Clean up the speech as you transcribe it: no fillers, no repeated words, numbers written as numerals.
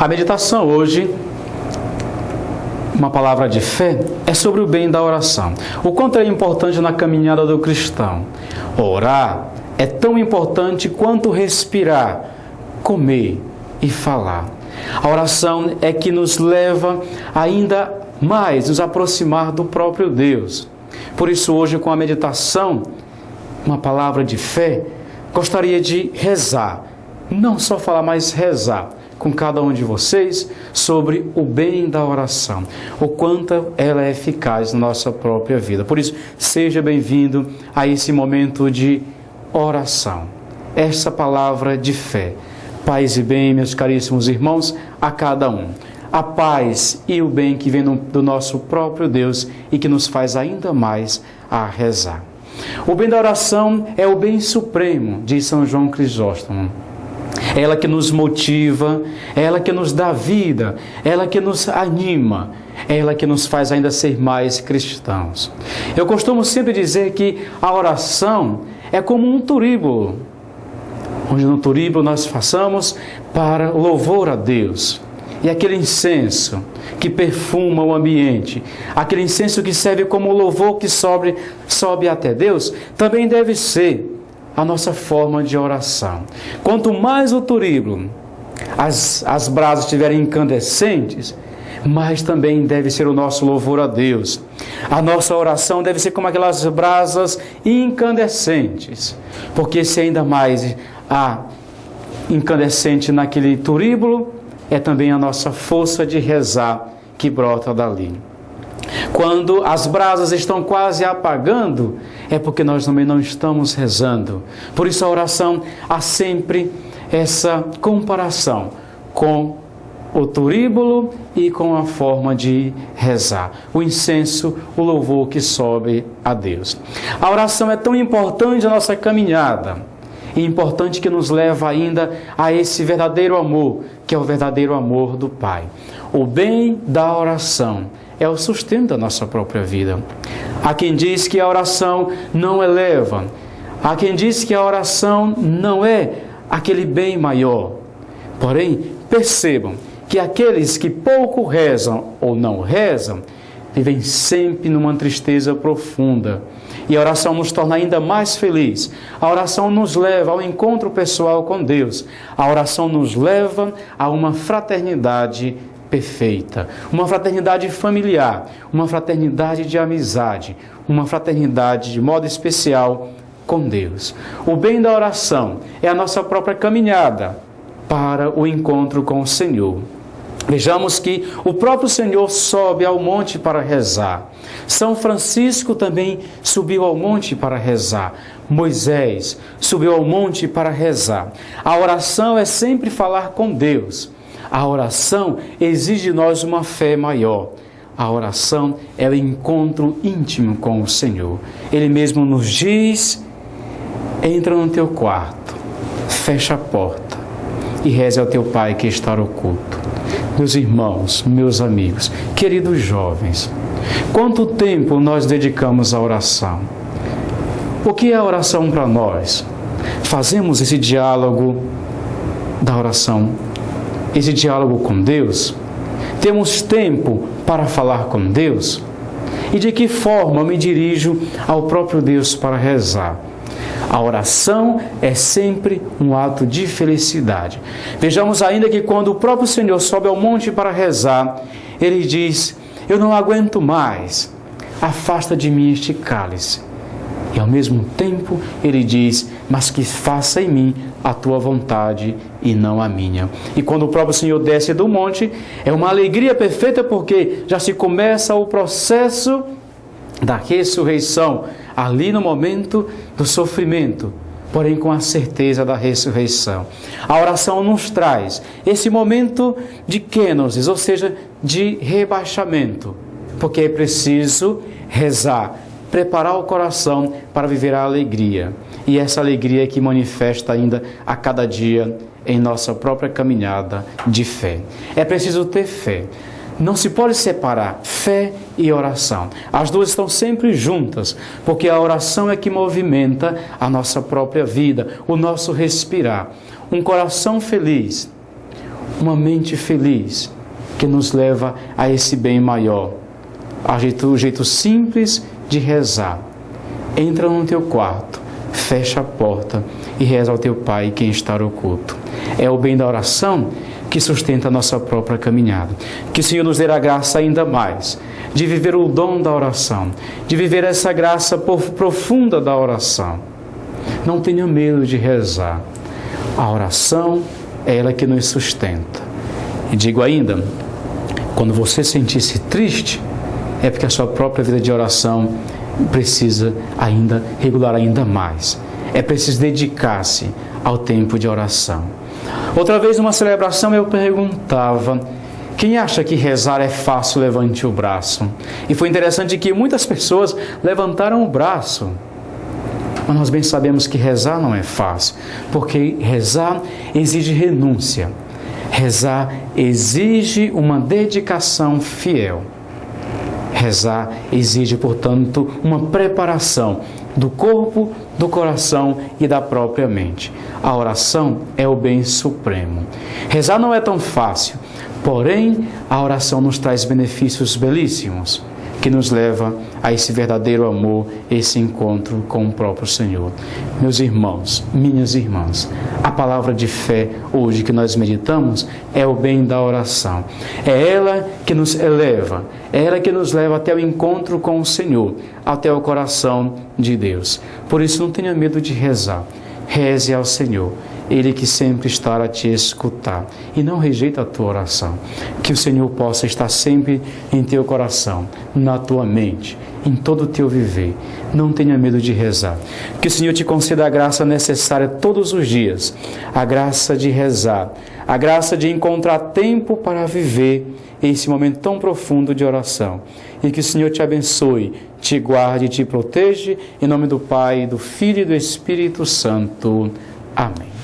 A meditação hoje, uma palavra de fé, é sobre o bem da oração. O quanto é importante na caminhada do cristão. Orar é tão importante quanto respirar, comer e falar. A oração é que nos leva ainda mais nos aproximar do próprio Deus. Por isso hoje, com a meditação, uma palavra de fé, gostaria de rezar, não só falar, mas rezar com cada um de vocês sobre o bem da oração, o quanto ela é eficaz na nossa própria vida. Por isso, seja bem-vindo a esse momento de oração, essa palavra de fé. Paz e bem, meus caríssimos irmãos, a cada um. A paz e o bem que vem do nosso próprio Deus e que nos faz ainda mais a rezar. O bem da oração é o bem supremo, diz São João Crisóstomo. É ela que nos motiva, é ela que nos dá vida, é ela que nos anima, é ela que nos faz ainda ser mais cristãos. Eu costumo sempre dizer que a oração é como um turíbulo, onde no turíbulo nós façamos para louvor a Deus. E aquele incenso que perfuma o ambiente, aquele incenso que serve como louvor que sobe até Deus, também deve ser a nossa forma de oração. Quanto mais o turíbulo, as brasas estiverem incandescentes, mais também deve ser o nosso louvor a Deus. A nossa oração deve ser como aquelas brasas incandescentes, porque se ainda mais há incandescente naquele turíbulo, é também a nossa força de rezar que brota dali. Quando as brasas estão quase apagando, é porque nós também não estamos rezando. Por isso a oração há sempre essa comparação com o turíbulo e com a forma de rezar. O incenso, o louvor que sobe a Deus. A oração é tão importante na nossa caminhada. E importante que nos leva ainda a esse verdadeiro amor, que é o verdadeiro amor do Pai. O bem da oração é o sustento da nossa própria vida. Há quem diz que a oração não eleva. Há quem diz que a oração não é aquele bem maior. Porém, percebam que aqueles que pouco rezam ou não rezam, vivem sempre numa tristeza profunda. E a oração nos torna ainda mais felizes. A oração nos leva ao encontro pessoal com Deus. A oração nos leva a uma fraternidade perfeita. Uma fraternidade familiar. Uma fraternidade de amizade. Uma fraternidade de modo especial com Deus. O bem da oração é a nossa própria caminhada para o encontro com o Senhor. Vejamos que o próprio Senhor sobe ao monte para rezar. São Francisco também subiu ao monte para rezar. Moisés subiu ao monte para rezar. A oração é sempre falar com Deus. A oração exige de nós uma fé maior. A oração é o encontro íntimo com o Senhor. Ele mesmo nos diz: entra no teu quarto, fecha a porta e reze ao teu Pai que está oculto. Meus irmãos, meus amigos, queridos jovens, quanto tempo nós dedicamos à oração? O que é a oração para nós? Fazemos esse diálogo da oração, esse diálogo com Deus? Temos tempo para falar com Deus? E de que forma me dirijo ao próprio Deus para rezar? A oração é sempre um ato de felicidade. Vejamos ainda que quando o próprio Senhor sobe ao monte para rezar, Ele diz: eu não aguento mais, afasta de mim este cálice. E ao mesmo tempo Ele diz: mas que faça em mim a tua vontade e não a minha. E quando o próprio Senhor desce do monte, é uma alegria perfeita, porque já se começa o processo da ressurreição, ali no momento do sofrimento, porém com a certeza da ressurreição. A oração nos traz esse momento de kenosis, ou seja, de rebaixamento, porque é preciso rezar, preparar o coração para viver a alegria. E essa alegria é que manifesta ainda a cada dia em nossa própria caminhada de fé. É preciso ter fé. Não se pode separar fé e oração. As duas estão sempre juntas, porque a oração é que movimenta a nossa própria vida, o nosso respirar. Um coração feliz, uma mente feliz que nos leva a esse bem maior. O jeito simples de rezar. Entra no teu quarto, fecha a porta e reza ao teu Pai quem está oculto. É o bem da oração que sustenta a nossa própria caminhada. Que o Senhor nos dê a graça ainda mais de viver o dom da oração, de viver essa graça profunda da oração. Não tenha medo de rezar. A oração é ela que nos sustenta. E digo ainda, quando você sentir-se triste, é porque a sua própria vida de oração precisa ainda regular ainda mais. É preciso dedicar-se ao tempo de oração. Outra vez, numa celebração, eu perguntava: quem acha que rezar é fácil, levante o braço. E foi interessante que muitas pessoas levantaram o braço. Mas nós bem sabemos que rezar não é fácil, porque rezar exige renúncia. Rezar exige uma dedicação fiel. Rezar exige, portanto, uma preparação do corpo, do coração e da própria mente. A oração é o bem supremo. Rezar não é tão fácil, porém, a oração nos traz benefícios belíssimos, que nos leva a esse verdadeiro amor, esse encontro com o próprio Senhor. Meus irmãos, minhas irmãs, a palavra de fé hoje que nós meditamos é o bem da oração. É ela que nos eleva, é ela que nos leva até o encontro com o Senhor, até o coração de Deus. Por isso, não tenha medo de rezar. Reze ao Senhor, Ele que sempre está a te escutar, e não rejeita a tua oração. Que o Senhor possa estar sempre em teu coração, na tua mente, em todo o teu viver. Não tenha medo de rezar. Que o Senhor te conceda a graça necessária todos os dias, a graça de rezar, a graça de encontrar tempo para viver esse momento tão profundo de oração. E que o Senhor te abençoe, te guarde e te proteja, em nome do Pai, do Filho e do Espírito Santo. Amém.